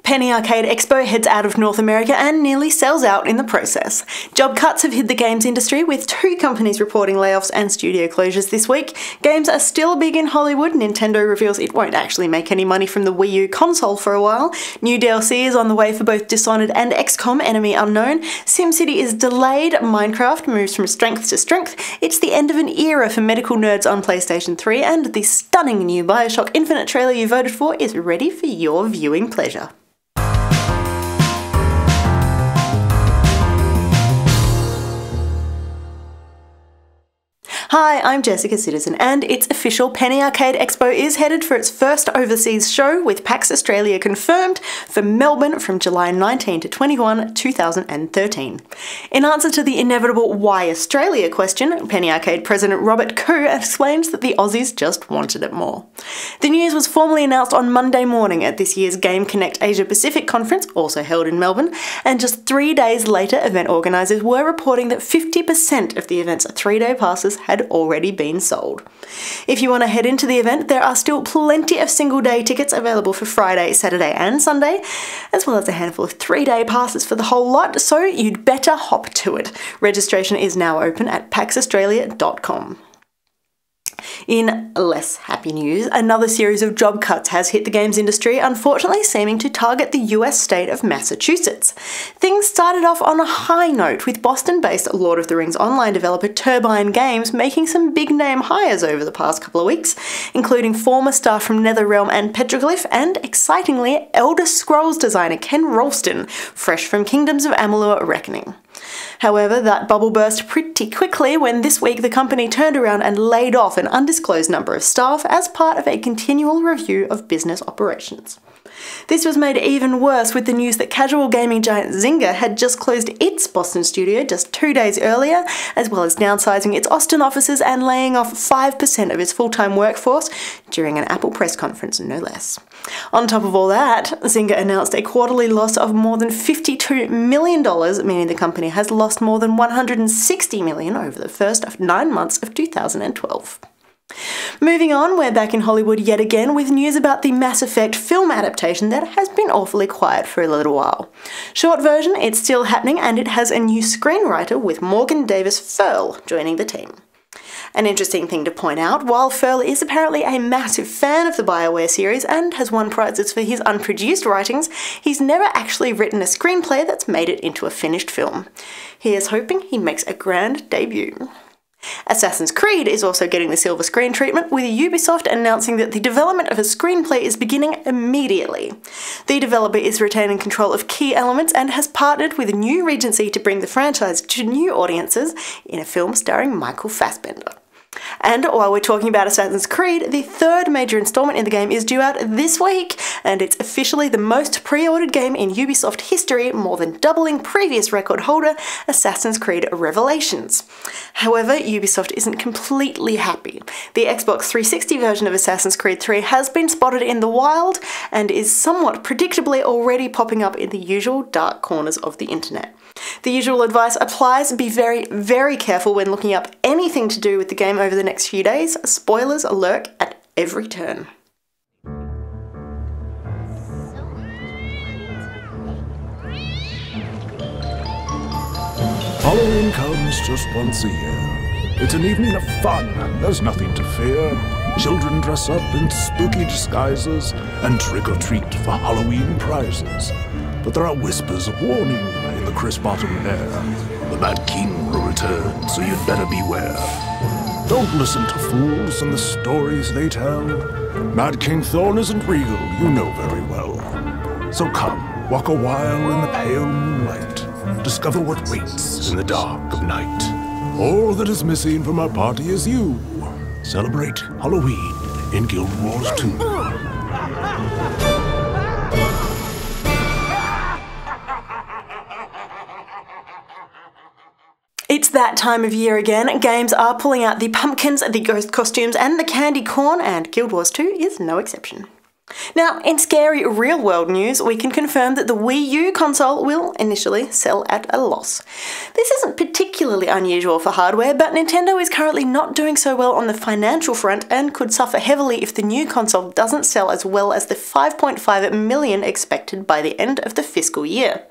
Penny Arcade Expo heads out of North America and nearly sells out in the process. Job cuts have hit the games industry, with 2 companies reporting layoffs and studio closures this week. Games are still big in Hollywood. Nintendo reveals it won't actually make any money from the Wii U console for a while. New DLC is on the way for both Dishonored and XCOM, Enemy Unknown. SimCity is delayed. Minecraft moves from strength to strength. It's the end of an era for medical nerds on PlayStation 3, and the stunning new BioShock Infinite trailer you voted for is ready for your viewing pleasure. Hi, I'm Jessica Citizen, and it's official, Penny Arcade Expo is headed for its first overseas show, with PAX Australia confirmed for Melbourne from July 19 to 21, 2013. In answer to the inevitable "Why Australia?" question, Penny Arcade President Robert Koo explains that the Aussies just wanted it more. The news was formally announced on Monday morning at this year's Game Connect Asia Pacific conference, also held in Melbourne, and just 3 days later, event organisers were reporting that 50% of the event's 3-day passes had already been sold. If you want to head into the event, there are still plenty of single-day tickets available for Friday, Saturday and Sunday, as well as a handful of 3-day passes for the whole lot, so you'd better hop to it. Registration is now open at paxaustralia.com. In less happy news, another series of job cuts has hit the games industry, unfortunately seeming to target the US state of Massachusetts. Things started off on a high note, with Boston-based Lord of the Rings online developer Turbine Games making some big-name hires over the past couple of weeks, including former staff from NetherRealm and Petroglyph, and, excitingly, Elder Scrolls designer Ken Rolston, fresh from Kingdoms of Amalur: Reckoning. However, that bubble burst pretty quickly when this week the company turned around and laid off an undisclosed number of staff as part of a continual review of business operations. This was made even worse with the news that casual gaming giant Zynga had just closed its Boston studio just 2 days earlier, as well as downsizing its Austin offices and laying off 5% of its full-time workforce during an Apple press conference, no less. On top of all that, Zynga announced a quarterly loss of more than $52 million, meaning the company has lost more than $160 million over the first 9 months of 2012. Moving on, we're back in Hollywood yet again with news about the Mass Effect film adaptation that has been awfully quiet for a little while. Short version, it's still happening, and it has a new screenwriter with Morgan Davis Furl joining the team. An interesting thing to point out, while Furl is apparently a massive fan of the BioWare series and has won prizes for his unproduced writings, he's never actually written a screenplay that's made it into a finished film. He is hoping he makes a grand debut. Assassin's Creed is also getting the silver screen treatment, with Ubisoft announcing that the development of a screenplay is beginning immediately. The developer is retaining control of key elements and has partnered with New Regency to bring the franchise to new audiences in a film starring Michael Fassbender. And while we're talking about Assassin's Creed, the 3rd major installment in the game is due out this week, and it's officially the most pre-ordered game in Ubisoft history, more than doubling previous record holder Assassin's Creed Revelations. However, Ubisoft isn't completely happy. The Xbox 360 version of Assassin's Creed 3 has been spotted in the wild, and is somewhat predictably already popping up in the usual dark corners of the internet. The usual advice applies: be very, very careful when looking up anything to do with the game over the next few days. Spoilers lurk at every turn. Halloween comes just once a year. It's an evening of fun, there's nothing to fear. Children dress up in spooky disguises and trick-or-treat for Halloween prizes. But there are whispers of warning in the crisp autumn air. The Mad King will return, so you'd better beware. Don't listen to fools and the stories they tell. Mad King Thorn isn't real, you know very well. So come, walk a while in the pale moonlight. Discover what waits in the dark of night. All that is missing from our party is you. Celebrate Halloween in Guild Wars 2. It's that time of year again. Games are pulling out the pumpkins, the ghost costumes, and the candy corn, and Guild Wars 2 is no exception. Now, in scary real-world news, we can confirm that the Wii U console will initially sell at a loss. This isn't particularly unusual for hardware, but Nintendo is currently not doing so well on the financial front and could suffer heavily if the new console doesn't sell as well as the 5.5 million expected by the end of the fiscal year.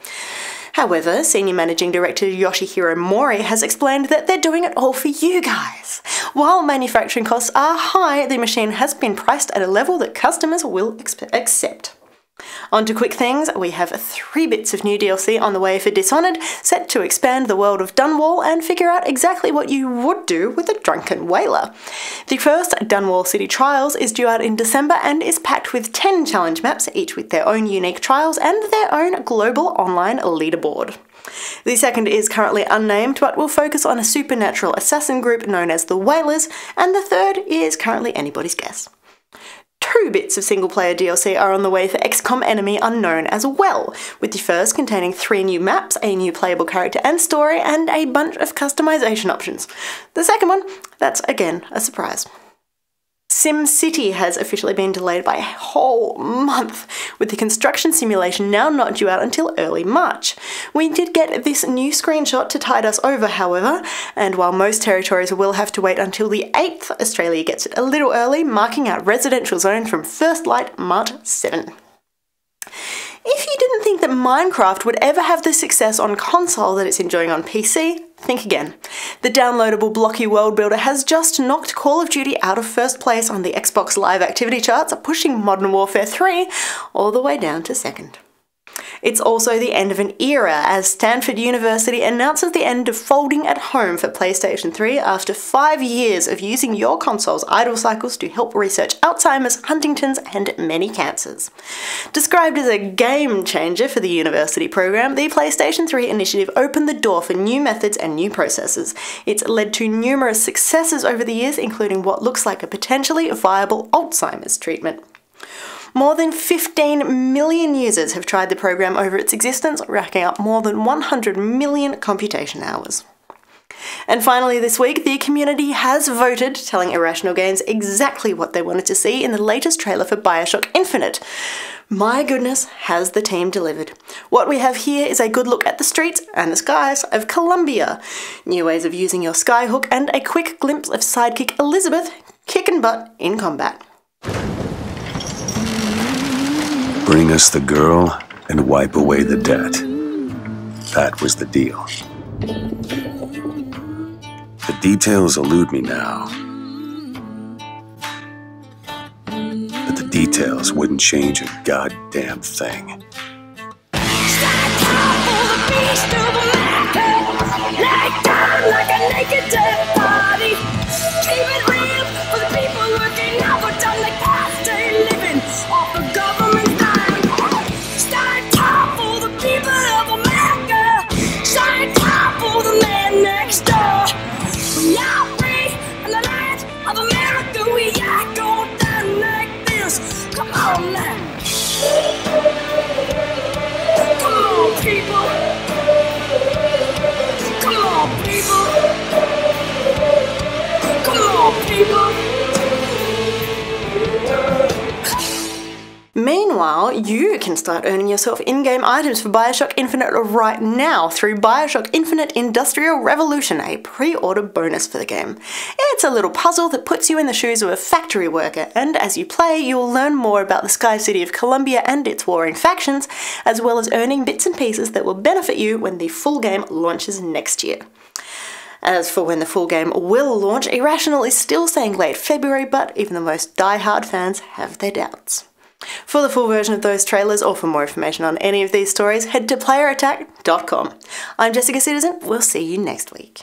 However, Senior Managing Director Yoshihiro Mori has explained that they're doing it all for you guys. While manufacturing costs are high, the machine has been priced at a level that customers will accept. On to quick things, we have 3 bits of new DLC on the way for Dishonored, set to expand the world of Dunwall and figure out exactly what you would do with a drunken whaler. The first, Dunwall City Trials, is due out in December and is packed with 10 challenge maps, each with their own unique trials and their own global online leaderboard. The second is currently unnamed, but will focus on a supernatural assassin group known as the Whalers, and the third is currently anybody's guess. 2 bits of single-player DLC are on the way for XCOM Enemy Unknown as well, with the first containing 3 new maps, a new playable character and story, and a bunch of customization options. The second one, that's again a surprise. SimCity has officially been delayed by a whole month, with the construction simulation now not due out until early March. We did get this new screenshot to tide us over, however, and while most territories will have to wait until the 8th, Australia gets it a little early, marking our residential zone from first light March 7. If you didn't think that Minecraft would ever have the success on console that it's enjoying on PC, think again. The downloadable blocky world builder has just knocked Call of Duty out of first place on the Xbox Live activity charts, pushing Modern Warfare 3 all the way down to second. It's also the end of an era, as Stanford University announces the end of folding at home for PlayStation 3 after 5 years of using your console's idle cycles to help research Alzheimer's, Huntington's, and many cancers. Described as a game changer for the university program, the PlayStation 3 initiative opened the door for new methods and new processes. It's led to numerous successes over the years, including what looks like a potentially viable Alzheimer's treatment. More than 15 million users have tried the program over its existence, racking up more than 100 million computation hours. And finally this week, the community has voted, telling Irrational Games exactly what they wanted to see in the latest trailer for BioShock Infinite. My goodness, has the team delivered. What we have here is a good look at the streets and the skies of Colombia, new ways of using your skyhook, and a quick glimpse of sidekick Elizabeth kicking butt in combat. Bring us the girl and wipe away the debt. That was the deal. The details elude me now. But the details wouldn't change a goddamn thing. Stand tall for the beast of America. Lay down like a naked dead body. Keep it real for the people looking out for time like past day living off the government's dime. Stand tall for the people of America. Stand tall for the man next door. We are free in the land of America. We are going down like this. Come on now. Come on, people. Come on, people. Come on, people. Meanwhile, you can start earning yourself in-game items for BioShock Infinite right now through BioShock Infinite Industrial Revolution, a pre-order bonus for the game. It's a little puzzle that puts you in the shoes of a factory worker, and as you play, you will learn more about the Sky City of Columbia and its warring factions, as well as earning bits and pieces that will benefit you when the full game launches next year. As for when the full game will launch, Irrational is still saying late February, but even the most die-hard fans have their doubts. For the full version of those trailers, or for more information on any of these stories, head to playerattack.com. I'm Jessica Citizen, we'll see you next week.